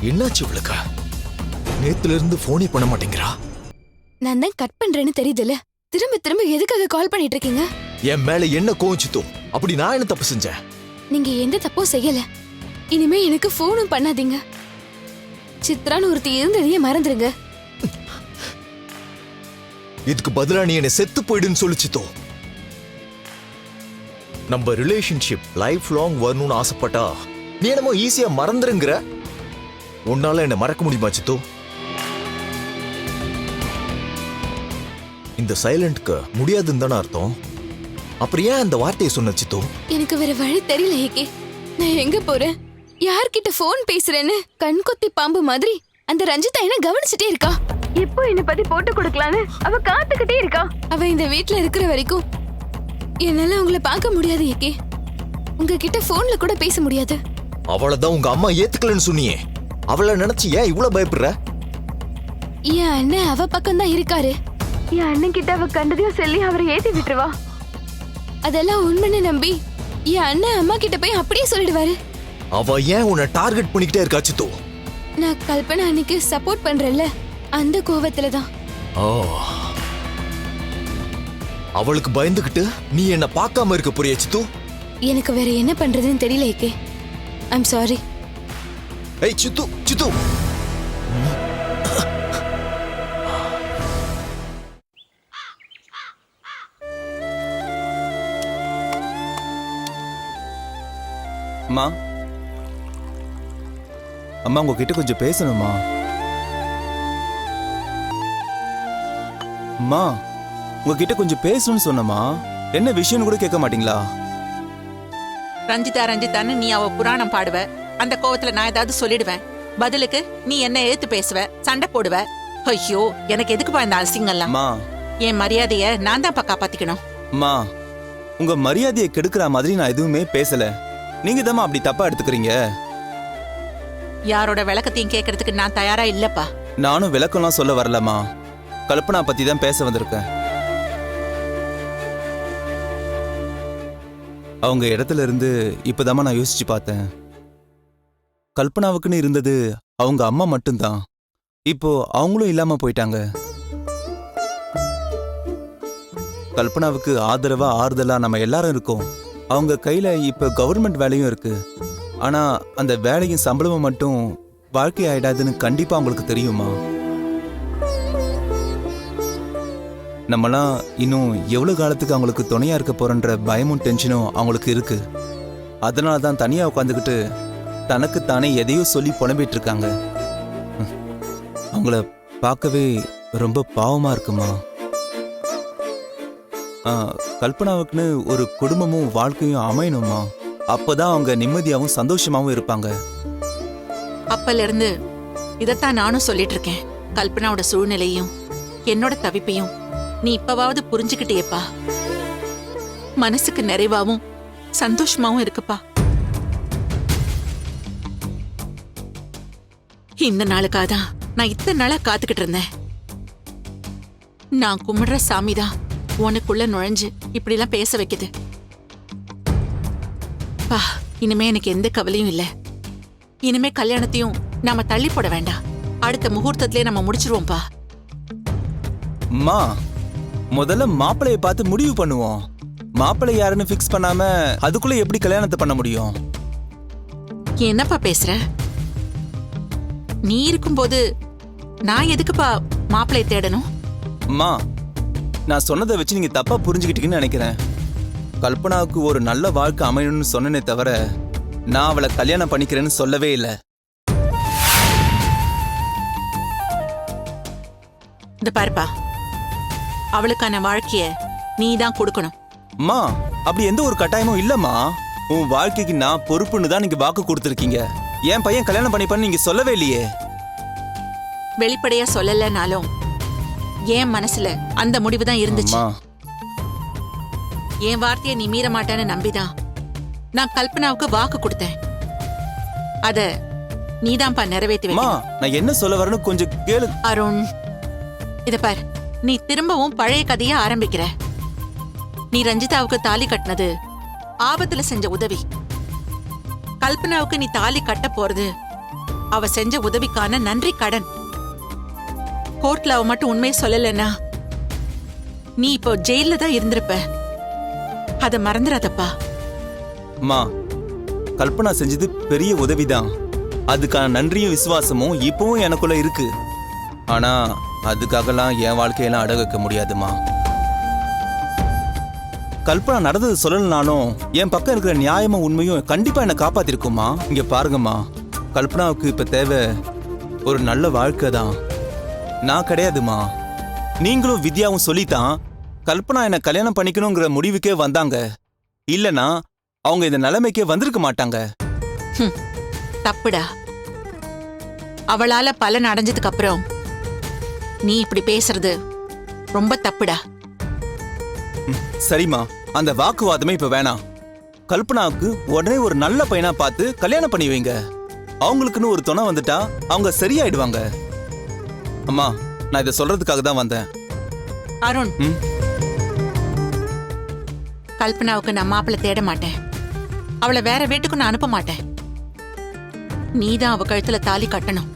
என்னாச்சு இவளுக்கு? நேத்துல இருந்து போனே பண்ண மாட்டேங்கிறா. நான் தான் கட் பண்றேன்னு தெரியுதுல, திரும்ப திரும்ப எதுக்காக கால் பண்ணிட்டு இருக்கீங்க? என் மேல என்ன கோவிச்சுத்தோ? அப்படி நான் என்ன தப்பு செஞ்சேன்? நீங்க எந்த தப்பும் செய்யல. இனிமே எனக்கு போனும் பண்ணாதீங்க. சித்ரான்னு ஒருத்தி இருந்ததையே மறந்துருங்க. இதுக்கு பதிலா நீ என்ன செத்து போயிடுன்னு சொல்லிச்சுத்தோ. நம்ம ரிலேஷன்ஷிப் லைஃப் லாங் வரணும்னு ஆசைப்பட்டா நீ என்னமோ ஈஸியா மறந்துருங்கிற. உன்னால என்ன மறக்க முடியுமா சித்தோ? இந்த சைலண்ட்க்கு முடியாதுன்னு தானே அர்த்தம். அப்புறம் ஏன் அந்த வார்த்தையை சொன்ன சித்தோ? எனக்கு வேற வழி தெரியல ஏகே. நான் எங்க போறேன், யார்கிட்ட போன் பேசுறேன்னு கண் கொத்தி பாம்பு மாதிரி அந்த ரஞ்சிதா என்ன கவனிச்சுட்டே இருக்கா. எப்போ என்ன பத்தி போட்டு கொடுக்கலான்னு அவ காத்துக்கிட்டே இருக்கா. அவ இந்த வீட்ல இருக்கிற வரைக்கும் என்னால உங்களை பார்க்க முடியாது ஏகே. உங்ககிட்ட போன்ல கூட பேச முடியாது. அவளதான் உங்க அம்மா ஏத்துக்கலன்னு சொன்னியே, அவளை நினைச்சு ஏன் இவ்வளவு பயப்படுற? என் அண்ணன் அவ பக்கம் தான் இருக்காரு. என் அண்ணன் கிட்ட அவ கண்டதையும் சொல்லி அவரை ஏத்தி விட்டுருவா. அதெல்லாம் உண்மைன்னு நம்பி என் அண்ணன் அம்மா கிட்ட போய் அப்படியே சொல்லிடுவாரு. அவ ஏன் உன்னை டார்கெட் பண்ணிக்கிட்டே இருக்கா சித்தோ? நான் கல்பனா அன்னைக்கு சப்போர்ட் பண்றேன்ல, அந்த கோவத்துலதான். அவளுக்கு பயந்துகிட்டு நீ என்ன பார்க்காம இருக்க புரிய சித்து? எனக்கு வேற என்ன பண்றதுன்னு தெரியல ஏகே. I'm sorry. ஏய் சித்து, சித்து. அம்மா, அம்மா உங்ககிட்ட கொஞ்சம் பேசணுமா? அம்மா உங்ககிட்ட கொஞ்சம் பேசணும்னு சொன்னமா, என்ன விஷயம்னு கூட கேட்க மாட்டீங்களா? ரஞ்சிதா ரஞ்சிதான்னு நீ அவ புராணம் பாடுவ, அந்த கோவத்துல நான் ஏதாவது சொல்லிடுவேன். பதிலுக்கு நீ என்ன ஏத்து பேசுவ, சண்டை போடுவ. ஐயோ, எனக்கு எதுக்குப்பா இந்த அசிங்கம்லாம்? என் மரியாதைய நான் தான் காப்பாத்திக்கணும். அம்மா, உங்க மரியாதையை கெடுக்கிற மாதிரி நான் எதுவுமே பேசல. நீங்க தான் அப்படி தப்பா எடுத்துக்கிறீங்க. யாரோட விளக்கத்தையும் கேட்கறதுக்கு நான் தயாரா இல்லப்பா. நானும் விளக்கம்லாம் சொல்ல வரலம்மா, கல்பனா பத்தி தான் பேச வந்திருக்கேன். அவங்க இடத்துல இருந்து இப்பதாம்மா நான் யோசிச்சு பார்த்தேன். கல்பனாவுக்குன்னு இருந்தது அவங்க அம்மா மட்டும்தான். இப்போ அவங்களும் இல்லாம போயிட்டாங்க. கல்பனாவுக்கு ஆதரவா ஆறுதலா நம்ம எல்லாரும் இருக்கோம். அவங்க கையில இப்ப கவர்மெண்ட் வேலையும் இருக்கு. ஆனா அந்த வேலையும் சம்பளமும் மட்டும் வாழ்க்கை ஆயிடாதுன்னு கண்டிப்பா அவங்களுக்கு தெரியுமா? நம்மலாம் இன்னும் எவ்வளவு காலத்துக்கு அவங்களுக்கு துணையா இருக்க போறன்ற பயமும் டென்ஷனும் அவங்களுக்கு இருக்கு. அதனால தான் தனியா உட்காந்துக்கிட்டு தனக்கு தானே எதையோ சொல்லி புலம்பிட்டு இருக்காங்க. அவங்கள பார்க்கவே ரொம்ப பாவமா இருக்குமா. கல்பனாவுக்குன்னு ஒரு குடும்பமும் வாழ்க்கையும் அமையணுமா. அப்பதான் அவங்க நிம்மதியாவும் சந்தோஷமாவும் இருப்பாங்க. அப்பல இருந்து இதத்தான் நானும் சொல்லிட்டு இருக்கேன். கல்பனாவோட சூழ்நிலையும் என்னோட தவிப்பையும் நீ இப்பவாவது புரிஞ்சுக்கிட்டேப்பா. மனசுக்கு நிறைவாவும் சந்தோஷமாவும் இருக்குப்பா. இந்த நாளுக்காதான் நான் இத்தனை நாளா காத்துக்கிட்டு இருந்தேன். நான் கும்பிடுற சாமிதான் உனக்குள்ள நுழைஞ்சு இப்படி எல்லாம் பேச வைக்குது. பா, இனிமே எனக்கு எந்த கவலையும் இல்ல. இனிமே கல்யாணத்தையும் நாம தள்ளி போட வேண்டாம். அடுத்த முகூர்த்தத்திலே நம்ம முடிச்சிருவோம்பா. அம்மா, முதல்ல மாப்பிளைய பார்த்து முடிவு பண்ணுவோம். மாப்பிள்ளை யாருன்னு பிக்ஸ் பண்ணாம அதுக்குள்ள எப்படி கல்யாணத்தை பண்ண முடியும்? என்னப்பா பேசுற? நீ இருக்கும்போது நான் எதுக்குப்பா மாப்பிளைய தேடணும்? அம்மா, நான் சொன்னதை வச்சு நீங்க தப்பா புரிஞ்சுக்கிட்டீங்கன்னு நினைக்கிறேன். கல்பனாவுக்கு ஒரு நல்ல வாழ்க்கை அமையணும்னு சொன்னனே தவிர நான் அவளை கல்யாணம் பண்ணிக்கிறேன்னு சொல்லவே இல்லை. இந்த பாருப்பா, அவளுக்கான வாழ்க்கைய நீ தான் கொடுக்கணும். அம்மா, அப்படி எந்த ஒரு கட்டாயமும் இல்லம்மா. உன் வாழ்க்கைக்கு நான் பொறுப்புன்னு தான் நீங்க வாக்கு கொடுத்துருக்கீங்க. என் பையன் கல்யாணம் பண்ணிப்பான்னு நீங்க சொல்லவே இல்லையே. வெளிப்படையா சொல்லலனாலும் என் மனசுல அந்த முடிவு தான் இருந்துச்சு. என் வார்த்தையை நீ மீற மாட்டேன்னு நம்பிதான் நான் கல்பனாவுக்கு வாக்கு கொடுத்தேன். அத நீதான்ப்பா நிறைவேற்றி வைக்கணும். நான் என்ன சொல்ல வரேன்னு கொஞ்சம் கேளு. அருண், இத பார், நீ திரும்பவும் பழைய கதைய ஆரம்பிக்கிற. நீ ரஞ்சிதாவுக்கு தாலி கட்டினது ஆபத்துல செஞ்ச உதவி. கல்பனாவுக்கு நீ தாலி கட்ட போறது அவ செஞ்ச உதவிக்கான நன்றி கடன். கோர்ட்ல அவ மட்டும் உண்மையை சொல்லலன்னா நீ இப்போ ஜெயில தான் இருந்திருப்ப. அத மறந்துடாதப்பா. அம்மா, கல்பனா செஞ்சது பெரிய உதவிதான். அதுக்கான நன்றியும் விசுவாசமும் இப்பவும் எனக்குள்ள இருக்கு. ஆனா அதுக்காகலாம் என் வாழ்க்கையெல்லாம் அடகு வைக்க முடியாதுமா. கல்பனா நடந்தது சொல்லலனாலும் என் பக்கம் இருக்கிற நியாயமும் உண்மையும் கண்டிப்பா என்னை காப்பாத்திருக்குமா. இங்க பாருங்கம்மா, கல்பனாவுக்கு இப்ப தேவை ஒரு நல்ல வாழ்க்கை தான், நான் கிடையாதுமா. நீங்களும் வித்யாவும் சொல்லித்தான் கல்பனா என்னை கல்யாணம் பண்ணிக்கணுங்கிற முடிவுக்கே வந்தாங்க. இல்லனா அவங்க இந்த நிலைமைக்கே வந்திருக்க மாட்டாங்க. தப்புடா. அவளால பலன் அடைஞ்சதுக்கு அப்புறம் நீ இப்படி பேசுறது ரொம்ப தப்புடா. சரிம்மா, அந்த வாக்குவாதமே இப்ப வேணாம். கல்பனாவுக்கு உடனே ஒரு நல்ல பையனா பார்த்து கல்யாணம் பண்ணி வைங்க. அவங்களுக்குன்னு ஒரு துணை வந்துட்டா அவங்க சரியாயிடுவாங்க. அம்மா, நான் இதை சொல்றதுக்காக தான் வந்தேன். அருண், கல்பனாவுக்கு நான் மாப்பிள்ளை தேட மாட்டேன். அவளை வேற வீட்டுக்கு நான் அனுப்ப மாட்டேன். நீதான் அவ கழுத்துல தாலி கட்டணும்.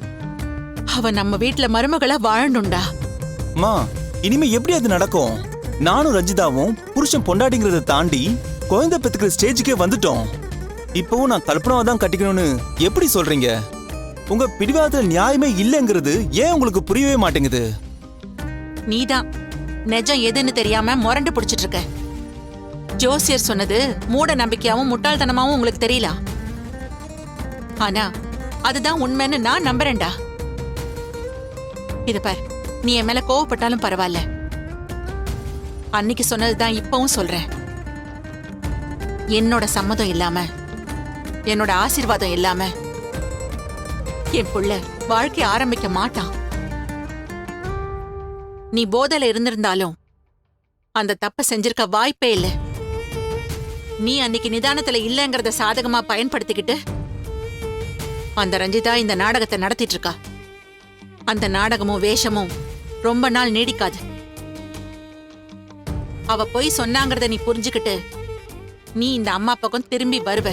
அவ நம்ம வீட்டுல மருமகளா வாழணும்டா. அம்மா, இனிமே எப்படி அது நடக்கும்? நானும் ரஞ்சிதாவும் புருஷன் பொண்டாட்டிங்கிறத தாண்டி குழந்தை பெத்துக்கிற ஸ்டேஜுக்கே வந்துட்டோம். இப்பவும் நான் கல்பனாவை தான் கட்டிக்கணும்னு எப்படி சொல்றீங்க? உங்க பிடிவாதத்துல நியாயமே இல்லைங்கிறது ஏன் உங்களுக்கு புரியவே மாட்டேங்குது? நீதான் நிஜம் எதுன்னு தெரியாம முரண்டு பிடிச்சிட்டு இருக்க. ஜோசியர் சொன்னது மூட நம்பிக்கையாவும் முட்டாள்தனமாவும் உங்களுக்கு தெரியல. ஆனா அதுதான் உண்மைன்னு நான் நம்புறேன்டா. இது பார், நீ என் மேல கோவப்பட்டாலும் பரவாயில்ல. அன்னைக்கு சொன்னதுதான் இப்பவும் சொல்றேன். என்னோட சம்மதம் இல்லாம, என்னோட ஆசீர்வாதம் இல்லாம என் புள்ள வாழ்க்கை ஆரம்பிக்க மாட்டான். நீ போதையில இருந்திருந்தாலும் அந்த தப்ப செஞ்சிருக்க வாய்ப்பே இல்லை. நீ அன்னைக்கு நிதானத்துல இல்லங்கறத சாதகமா பயன்படுத்திக்கிட்டு அந்த ரஞ்சிதா இந்த நாடகத்தை நடத்திட்டு இருக்கா. அந்த நாடகமும் வேஷமும் ரொம்ப நாள் நீடிக்காது. அவ போய் சொன்னாங்கறத நீ புரிஞ்சுக்கிட்டு நீ இந்த அம்மா பக்கம் திரும்பி வருவ.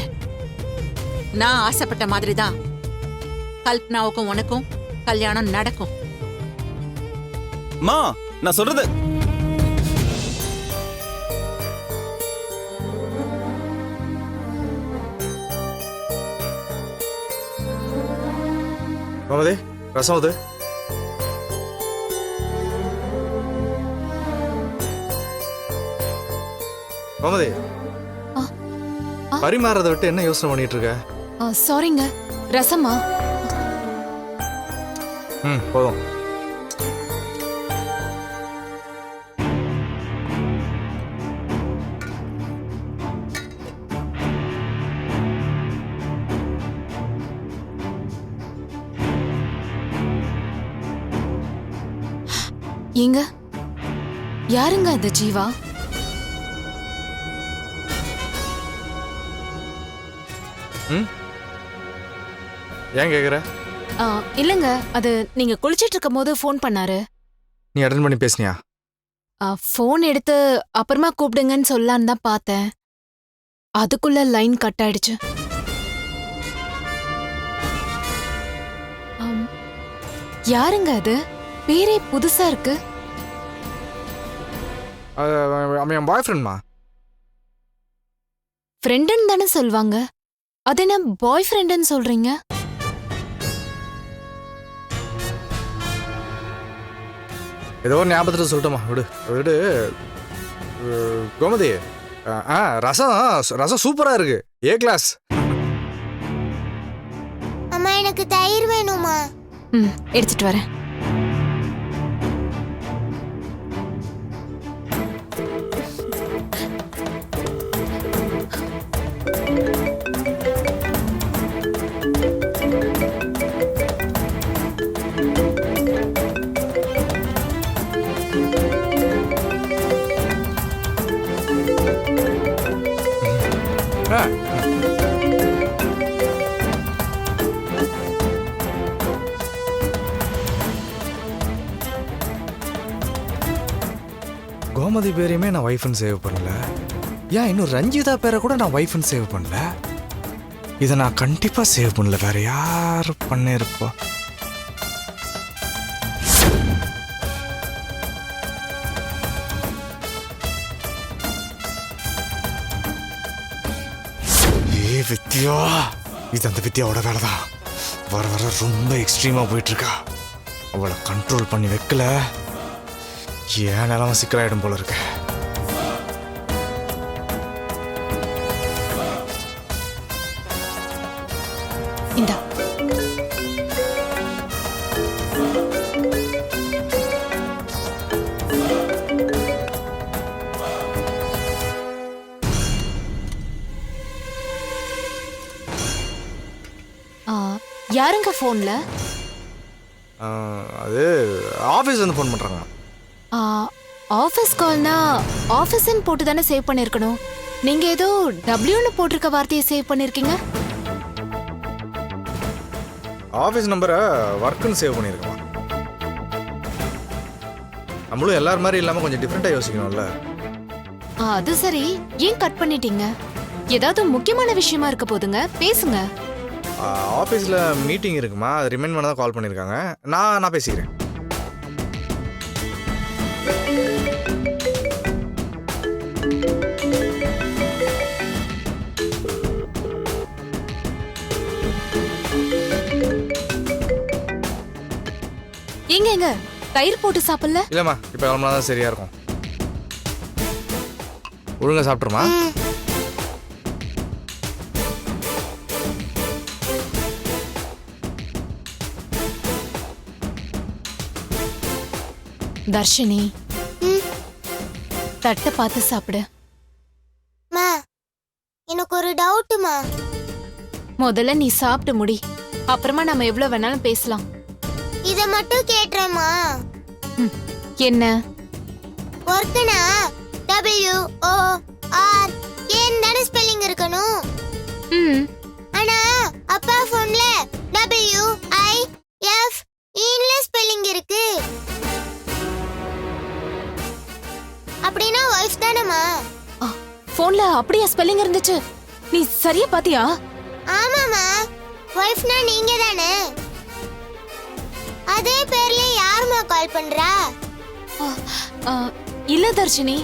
நான் ஆசைப்பட்ட மாதிரிதான் கல்பனாவுக்கும் உனக்கும் கல்யாணம் நடக்கும். மா, நான் சொல்றது கோமதி, ரசம் அது. கோமதி, பரிமாறதை விட்டு என்ன யோசனை பண்ணிட்டு இருக்க? சாரிங்க, ரசமா? போதும். ஏங்க, யாருங்க அந்த ஜீவா? ஏன் கேக்குற? இல்லங்க, அது நீங்க குளிச்சிட்டு இருக்கும் போது ஃபோன் பண்ணாரு. நீ அட்டெண்ட் பண்ணி பேசுனியா? ஃபோன் எடுத்து அப்புறமா கூப்பிடுங்கன்னு சொல்லலான்னு தான் பார்த்தேன். அதுக்குள்ள லைன் கட் ஆயிடுச்சு. யாருங்க அது? பேரே புதுசா இருக்கு. அவன் என் பாய் ஃப்ரெண்ட்மா. ஃப்ரெண்டுன்னு தானே சொல்வாங்க, அது என்ன பாய் ஃப்ரெண்டுன்னு சொல்றீங்க? ஏதோ ஒரு ஞாபகத்தில் சொல்லட்டுமா, விடு விடு. கோமதி, ரசம் ரசம் சூப்பரா இருக்கு, ஏ கிளாஸ். அம்மா, எனக்கு தயிர் வேணுமா? எடுத்துட்டு வரேன். கோமதி பேரையுமே நான் வைஃப்னு சேவ் பண்ணல. ஏன் இன்னும் ரஞ்சிதா பேரை கூட நான் வைஃப்னு சேவ் பண்ணல. இதை நான் கண்டிப்பா சேவ் பண்ணல. வேற யாரு பண்ணிருப்பா? வித்யா, இது அந்த வித்யாவோட வேலைதான். வர வர ரொம்ப எக்ஸ்ட்ரீமா போயிட்டு இருக்கா. அவளை கண்ட்ரோல் பண்ணி வைக்கல, ஏன் நிலம சிக்கலாயிடும் போல இருக்க. இந்தா. யாருங்க போன்ல? அது ஆஃபீஸ் வந்து ஃபோன் பண்றாங்க. ஆஃபீஸ் கால்னா ஆஃபீஸ்ன்னு போட்டு தானே சேவ் பண்ணிருக்கணும். நீங்க ஏதோ டபிள்யூன்னு போட்டிருக்க வார்த்தையை சேவ் பண்ணிருக்கீங்க. ஆஃபீஸ் நம்பரை ஒர்க்குன்னு சேவ் பண்ணியிருக்கோம். நம்மளும் எல்லாரும் மாதிரி இல்லாமல் கொஞ்சம் டிஃப்ரெண்ட்டாக யோசிக்கணும்ல. அது சரி, ஏன் கட் பண்ணிட்டீங்க? ஏதாவது முக்கியமான விஷயமா இருக்க போதுங்க, பேசுங்க. ஆஃபீஸில் மீட்டிங் இருக்குமா, அது ரிமைண்ட் பண்ண தான் கால் பண்ணியிருக்காங்க. நான் பேசிக்கிறேன். எங்க தயிர் போட்டு சாப்பிடல? இல்லைம்மா, இப்போ கிளம்புனா தான் சரியா இருக்கும். ஒழுங்கா சாப்பிட்ருமா? தர்ஷினி, தட்டை பார்த்து சாப்பிடு. மா, எனக்கு ஒரு டவுட்டுமா. முதல்ல நீ சாப்பிட்டு முடி, அப்புறமா நம்ம எவ்வளவு வேணாலும் பேசலாம். இத மட்டும் கேட்றேம்மா. என்ன? ஒர்க்குனா WORK தானே ஸ்பெல்லிங் இருக்கணும். ஆனா அப்பா போன்ல WIF ஸ்பெல்லிங் இருக்கு. அப்படின்னா வைஃப் தானேமா? போன்ல அப்படியே ஸ்பெல்லிங் இருந்துச்சு, நீ சரியா பாத்தியா? ஆமாமா, வைஃப்னா நீங்க தானே. அதே பேர்ல யாருமா கால் பண்றா? இல்ல தர்ஷினி,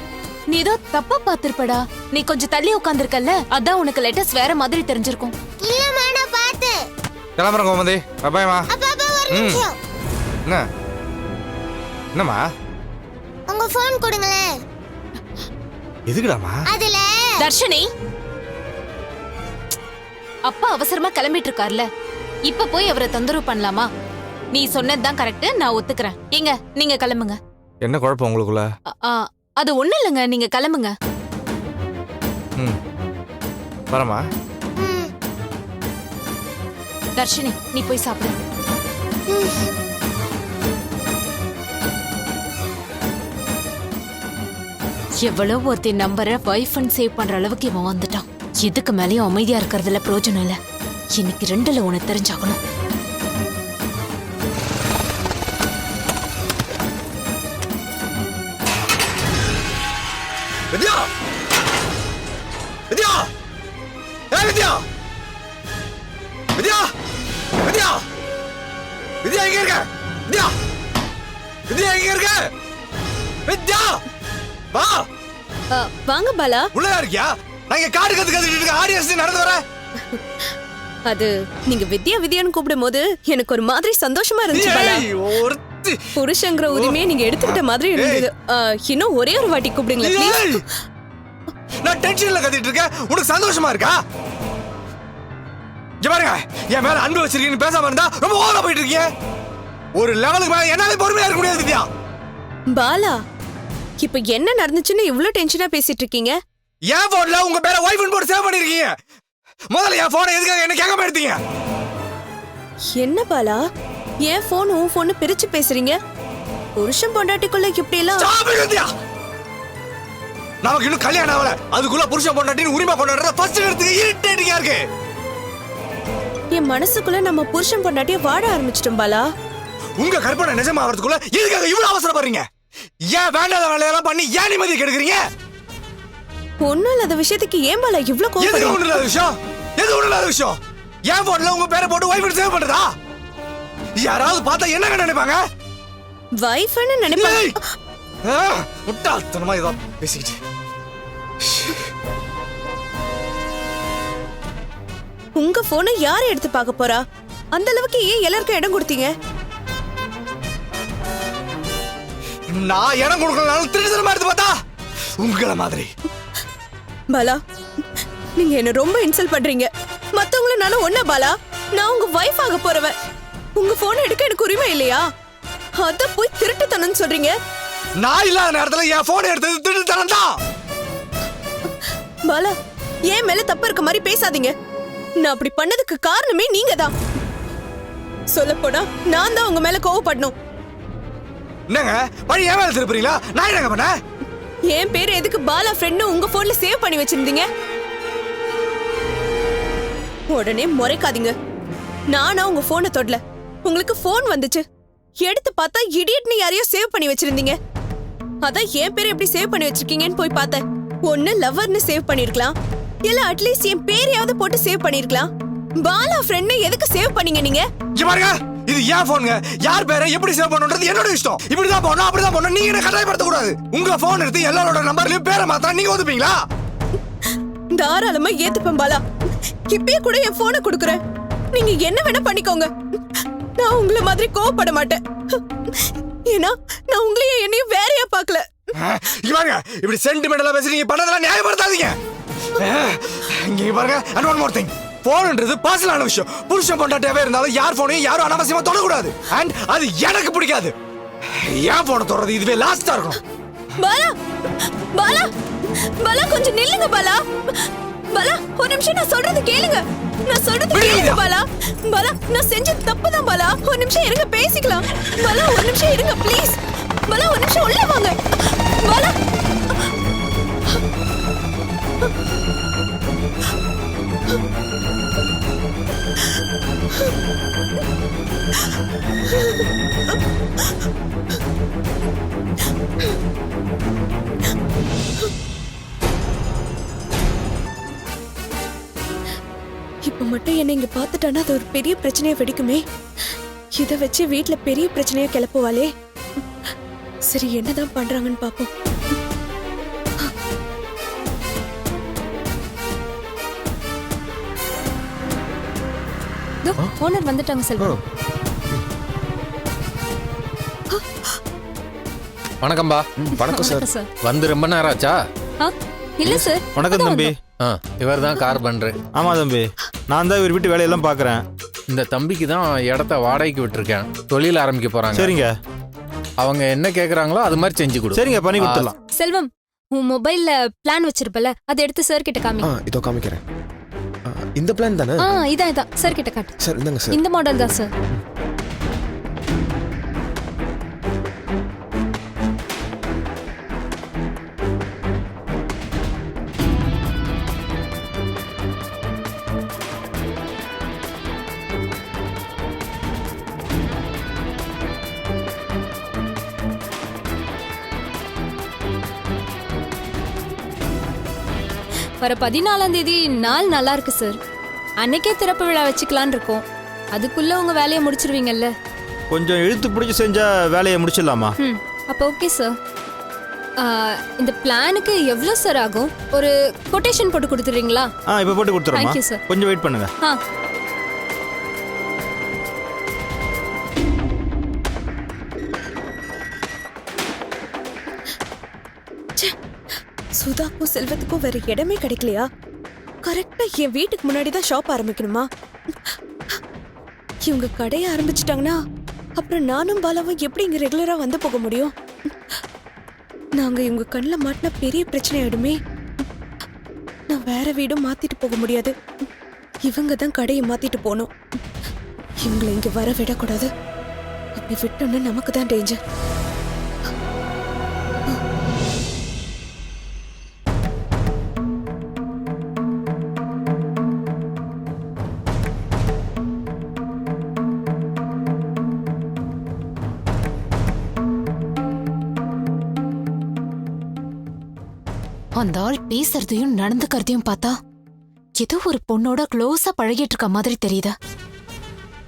நீ ஏதோ தப்பா பாத்திருப்படா. நீ கொஞ்சம் தள்ளி உட்கார்ந்திருக்கல்ல, அதான் உனக்கு லெட்டர்ஸ் வேற மாதிரி தெரிஞ்சிருக்கும். இல்லம்மா, நான் பார்த்தேன். கிளம்புறேன் கோமதி. பாய்மா. அப்பா ஒரு நிமிஷம். என்னம்மா? உங்க போன் கொடுங்களேன். எதுக்குடாமா? அதுல தர்ஷினி, அப்பா அவசரமா கிளம்பிட்டு இருக்கார்ல, இப்ப போய் அவரை தொந்தரவு பண்ணலாமா? நீ சொன்னதுதான் கரெக்ட், நான் ஒத்துக்கிறேன். ஏங்க, நீங்க கிளம்புங்க. என்ன குழப்பம் உங்களுக்குள்ள? அது ஒண்ணு இல்லைங்க, நீங்க கிளம்புங்க. வரமா? தர்ஷினி, நீ போய் சாப்பிடு. எவ்வளவு ஒருத்தி நம்பரை வைஃப்னு சேவ் பண்ற அளவுக்கு இவன் வந்துட்டான். இதுக்கு மேலேயும் அமைதியா இருக்கிறதுல பிரயோஜனம் இல்ல. இன்னைக்கு 2ல உனக்கு தெரிஞ்சாகணும். வித்யா! வித்யா! ஏய் வித்யா! வித்யா! வித்யா! வித்யா எங்க இருக்க? வித்யா! வித்யா எங்க இருக்க? வித்யா! வா! வாங்க பாலா. உள்ள இருக்கியா? நான் இங்க காடு கத்திட்டு இருக்க ஆடியன்ஸ் நடந்து வர. அது நீங்க வித்யா வித்யான்னு கூப்பிடும்போது எனக்கு ஒரு மாதிரி சந்தோஷமா இருந்துச்சு பாலா. புருஷங்கிற உரிமையை நீங்க எடுத்துக்கிட்ட மாதிரி இருந்தது. இன்னும் ஒரே ஒரு வாட்டி கூப்பிடுங்க ப்ளீஸ். நான் டென்ஷன்ல கத்திட்டு இருக்கேன், உனக்கு சந்தோஷமா இருக்கா? இங்க பாருங்க, என் மேல அன்பு வச்சிருக்கீங்கன்னு பேசாம இருந்தா ரொம்ப ஓவரா போயிட்டு இருக்கீங்க. ஒரு லெவலுக்கு மேல என்னால பொறுமையா இருக்க முடியாது வித்யா. பாலா, இப்ப என்ன நடந்துச்சுன்னு இவ்ளோ டென்ஷனா பேசிட்டு இருக்கீங்க? என் போன்ல உங்க பேரை வைஃப்னு போட்டு சேவ் பண்ணிருக்கீங்க. முதல்ல என் போனை எதுக்காக என்ன கேட்காம எடுத்தீங்க? என்ன பாலா, என் போன் உன் போன் பிரிச்சு பேசுறீங்க? புருஷன் பொண்டாட்டிக்குள்ள இப்படி எல்லாம் நமக்கு இன்னும் கல்யாணம் ஆகல, அதுக்குள்ள புருஷன் பொண்டாட்டின்னு உரிமை கொண்டாடுறத ஃபர்ஸ்ட் எடுத்துக்க இரிட்டேட்டிங்கா இருக்கு. என் மனசுக்குள்ள நம்ம புருஷன் பொண்டாட்டிய வாட ஆரம்பிச்சிட்டோம் பாலா. உங்க கற்பனை நிஜமாகிறதுக்குள்ள எதுக்காக இவ்வளவு அவசரப்படுறீங்க? ஏன் வேண்டாத வேலையெல்லாம் பண்ணி ஏன் நிம்மதி கெடுக்குறீங்க? ஒண்ணும் இல்லாத விஷயத்துக்கு ஏன் பாலா இவ்ளோ கோவப்படுறீங்க? எது ஒண்ணு இல்லாத விஷயம்? எது ஒண்ணு இல்லாத விஷயம்? என் போன்ல உங்க பேரை போட்டு வைஃப் சேவ் பண்றதா? யாராவது பார்த்தா என்ன நினைப்பாங்க? வைஃப்னு நினைப்பாங்க. ஏய்! முட்டாள்தனமா ஏதோ பேசிக்கிட்டு. உங்க போனை யாரு எடுத்து பார்க்க போறா? அந்த அளவுக்கு ஏன் எல்லாருக்கும் இடம் கொடுத்தீங்க? நான் இடம் கொடுக்கறனால திருடுதனமா எடுத்து பார்த்தா உங்கள மாதிரி. பாலா, நீங்க என்ன ரொம்ப இன்சல்ட் பண்றீங்க. மத்தவங்கள நானும் ஒண்ணா பாலா. நான் உங்க வைஃப் ஆக போறவன். உங்க போனை எடுக்க எனக்கு உரிமை இல்லையா? அத போய் திருட்டுத்தனம்னு சொல்றீங்க. நான் இல்லாத நேரத்துல என் போன் எடுத்தது திருடுதனம் தான். பாலா, ஏன் மேல தப்பு இருக்க மாதிரி பேசாதீங்க. நான் அப்படி பண்ணதுக்கு காரணமே நீங்க தான். சொல்லப்போனா நான் தான் உங்க மேல கோவப்படணும். என்னங்க பழி ஏன் மேல திருப்புறீங்களா? நான் என்னங்க பண்ணேன்? என் பேர் எதுக்கு பாலா ஃப்ரெண்ட் உங்க போன்ல சேவ் பண்ணி வச்சிருந்தீங்க? உடனே முறைக்காதீங்க. நானா உங்க போனை தொடல. உங்களுக்கு போன் வந்துச்சு. எடுத்து பார்த்தா இடியட்னு யாரையோ சேவ் பண்ணி வச்சிருந்தீங்க. அதான் என் பேரை எப்படி சேவ் பண்ணி வச்சிருக்கீங்கன்னு போய் பார்த்தேன். ஒன்னு லவ்வர்னு சேவ் பண்ணிருக்கலாம், இல்ல அட்லீஸ்ட் என் பேரையாவது போட்டு சேவ் பண்ணிருக்கலாம். பாலா ஃப்ரெண்ட் எதுக்கு சேவ் பண்ணீங்க நீங்க? இங்க பாருங்க, இது ஏன் போனுங்க. யார் பேரை எப்படி சேவ் பண்ணணும்ன்றது என்னோட இஷ்டம். இப்படிதான் போடணும் அப்படிதான் போடணும். நீங்க என்ன கட்டாயப்படுத்த கூடாது. உங்க போன் எடுத்து எல்லாரோட நம்பர்லயும் பேரை மாத்தா நீங்க ஒதுப்பீங்களா? தாராளமா ஏத்துப்பேன் பாலா. இப்பயே கூட என் போனை கொடுக்குறேன். நீங்க என்ன வேணா பண்ணிக்கோங்க. நான் உங்களை மாதிரி கோவப்பட மாட்டேன். ஏன்னா நான் உங்களையும் என்னையும் வேறையா பார்க்கல. இங்க பாருங்க, இப்படி சென்டிமெண்டலா பேசி நீங்க பண்ணதெல்லாம் நியாயப்படுத்தாதீங்க. இங்க பாருங்க, and one more thing. போன்ன்றது பர்சனலான விஷயம். புருஷன் பொண்டாட்டியாவே இருந்தாலும் யார் போனையும் யாரும் அனாவசியமா தொடக்கூடாது. அண்ட் அது எனக்கு பிடிக்காது. ஏன் போனை தொடறது இதுவே லாஸ்டா இருக்கும். பாலா, பாலா, பாலா கொஞ்சம் நில்லுங்க பாலா. பாலா ஒரு நிமிஷம் நான் சொல்றது கேளுங்க. நான் சொல்றது கேளுங்க பாலா. பாலா நான் செஞ்சது தப்பு தான் பாலா. ஒரு நிமிஷம் இருங்க பேசிக்கலாம். பாலா ஒரு நிமிஷம் இருங்க ப்ளீஸ். பாலா ஒரு நிமிஷம் உள்ள வாங்க. பாலா இப்ப மட்டும் என்ன இங்க பாத்துட்டானா அது ஒரு பெரிய பிரச்சனையா வெடிக்குமே. இத வச்சு வீட்ல பெரிய பிரச்சனையா கிளப்புவாளே. சரி என்னதான் பண்றாங்கன்னு பாப்போம். ஓனர் வந்துட்டாங்க செல்வம். வணக்கம்பா. வணக்கம் சார். சார். வந்து ரொம்ப நேரம் ஆச்சா? இல்ல சார். வணக்கம் தம்பி. இவர் தான் கார் பண்ற. ஆமா தம்பி, நான் தான் இவர் வீட்டு வேலையெல்லாம் பார்க்குறேன். இந்த தம்பிக்கு தான் இடத்த வாடகைக்கு விட்டுருக்கேன். தொழில் ஆரம்பிக்க போறாங்க. சரிங்க. அவங்க என்ன கேக்குறாங்களோ அது மாதிரி செஞ்சு கொடு. சரிங்க, பண்ணி கொடுத்துடலாம். செல்வம், உன் மொபைல்ல பிளான் வச்சிருப்பல, அதை எடுத்து சார் கிட்ட காமி. இதோ காமிக்கிறேன். இந்த பிளான் தானே? இதான் சார் கிட்ட காட்டு. சார் இந்தாங்க சார். இந்த மாடல் தான் சார். வர 14ஆம் தேதி நாள் நல்லா இருக்கு சார். அன்னைக்கே திறப்பு விழா வச்சுக்கலான் இருக்கோம். அதுக்குள்ள உங்க வேலையை முடிச்சிருவீங்கல்ல? கொஞ்சம் இழுத்து பிடிச்சி செஞ்சா வேலையை முடிச்சிடலாமா? அப்போ ஓகே சார். இந்த பிளானுக்கு எவ்வளோ சார் ஆகும்? ஒரு கொட்டேஷன் போட்டு கொடுத்துறீங்களா? இப்போ போட்டு கொடுத்துறோம். Thank you, sir. கொஞ்சம் வெயிட் பண்ணுங்க. சுதாக்கும் செல்வத்துக்கும் வேற இடமே கிடைக்கலையா? கரெக்டா என் வீட்டுக்கு முன்னாடி தான் ஷாப் ஆரம்பிக்கணுமா? இவங்க கடையை ஆரம்பிச்சிட்டாங்கன்னா அப்புறம் நானும் பாலாவும் எப்படி இங்க ரெகுலரா வந்து போக முடியும்? நாங்க இவங்க கண்ணில் மாட்டினா பெரிய பிரச்சனை ஆயிடுமே. நான் வேற வீடும் மாத்திட்டு போக முடியாது. இவங்க தான் கடையை மாத்திட்டு போகணும். இவங்களை இங்க வர விடக்கூடாது. அப்படி விட்டோம்னா நமக்கு தான் டேஞ்சர். அந்த ஆள் பேசுறதையும் நடந்துக்கிறதையும் பார்த்தா ஏதோ ஒரு பொண்ணோட க்ளோஸா பழகிட்டு இருக்க மாதிரி தெரியுதா?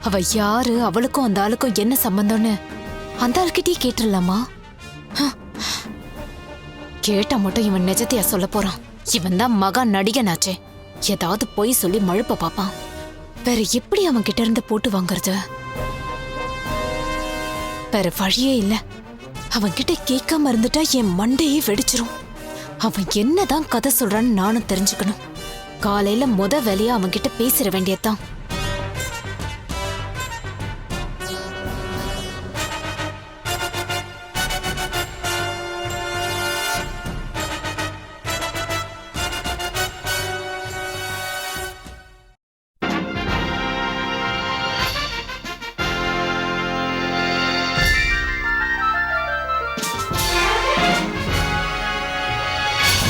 அவ யாரு, அவளுக்கும் அந்த ஆளுக்கும் என்ன சம்பந்தம்னு அந்த ஆள்கிட்டயே கேட்டுடலாமா? கேட்டா மட்டும் இவன் நிஜத்தையா சொல்ல போறான். இவன் தான் மகா நடிகனாச்சே. ஏதாவது பொய் சொல்லி மழுப்ப பாப்பான். வேற எப்படி அவன் கிட்ட இருந்து போட்டு வாங்குறது? வேற வழியே இல்ல. அவன் கிட்ட கேட்காம இருந்துட்டா என் மண்டையே வெடிச்சிரும். அவன் என்னதான் கதை சொல்றான்னு நானும் தெரிஞ்சுக்கணும். காலையில வேலையா அவன் கிட்ட பேசிட வேண்டியதுதான்.